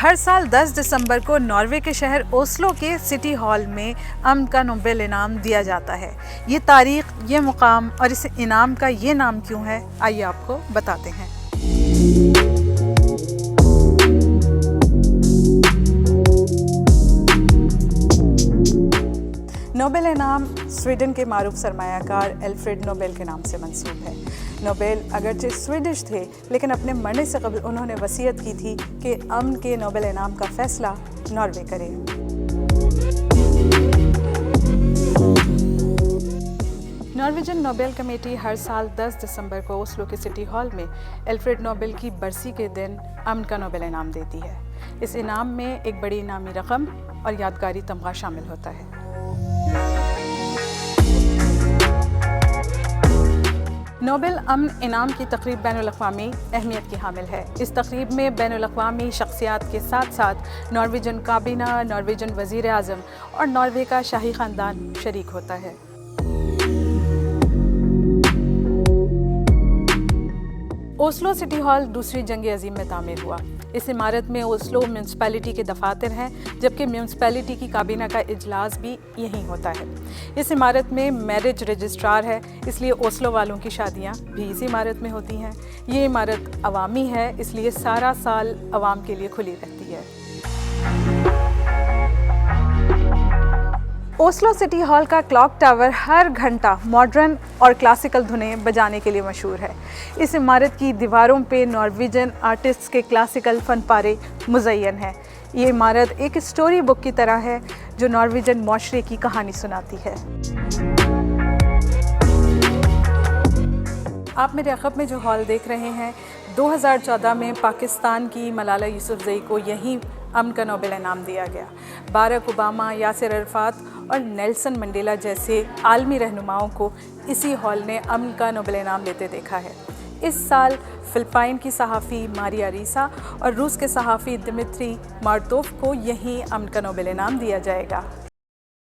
हर साल 10 दिसंबर को नॉर्वे के शहर ओस्लो के सिटी हॉल में अमन का नोबेल इनाम दिया जाता है। ये तारीख, ये मुकाम और इस इनाम का ये नाम क्यों है, आइए आपको बताते हैं। नोबेल इनाम स्वीडन के मारूफ सरमायाकार एल्फ्रेड नोबेल के नाम से मंसूब है। नोबेल अगरचे स्वीडिश थे, लेकिन अपने मरने से कबल उन्होंने वसीयत की थी कि अमन के नोबेल इनाम का फैसला नॉर्वे करे। नॉर्वेजियन नोबेल कमेटी हर साल 10 दिसंबर को ओस्लो के सिटी हॉल में एल्फ्रेड नोबेल की बरसी के दिन अमन का नोबेल इनाम देती है। इस इनाम में एक बड़ी इनामी रकम और यादगारी तमगा शामिल होता है। नोबेल अमन इनाम की तकरीब बैनुल-अक़वामी अहमियत की हामिल है। इस तकरीब में बैनुल-अक़वामी शख्सियात के साथ साथ नॉर्वेजन काबीना, नॉर्वेजन वज़ीर आज़म और नॉर्वे का शाही ख़ानदान शरीक होता है। ओस्लो सिटी हॉल दूसरी जंग अज़ीम में तामीर हुआ। इस इमारत में ओस्लो म्यूनसिपैलिटी के दफातर हैं, जबकि म्यूनसिपैलिटी की काबीना का इजलास भी यहीं होता है। इस इमारत में मैरिज रजिस्ट्रार है, इसलिए ओस्लो वालों की शादियां भी इस इमारत में होती हैं। ये इमारत अवामी है, इसलिए सारा साल अवाम के लिए खुली रहती है। ओस्लो सिटी हॉल का क्लॉक टावर हर घंटा मॉडर्न और क्लासिकल धुनें बजाने के लिए मशहूर है। इस इमारत की दीवारों पे नॉर्वेजियन आर्टिस्ट्स के क्लासिकल फनपारे मुज़य्यन हैं। ये इमारत एक स्टोरी बुक की तरह है जो नॉर्वेजियन माशरे की कहानी सुनाती है। आप मेरे अक़ब में जो हॉल देख रहे हैं, 2014 में पाकिस्तान की मलाला यूसुफ़ज़ई को यहीं अमन का नोबेल इनाम दिया गया। बाराक ओबामा, यासिर अरफ़ात और नेल्सन मंडेला जैसे आलमी रहनुमाओं को इसी हॉल ने अमन का नोबेल इनाम लेते देखा है। इस साल फ़िलिपाइन की सहाफ़ी मारिया रीसा और रूस के सहाफ़ी दिमित्री मार्तोव को यहीं अमन का नोबेल इनाम दिया जाएगा।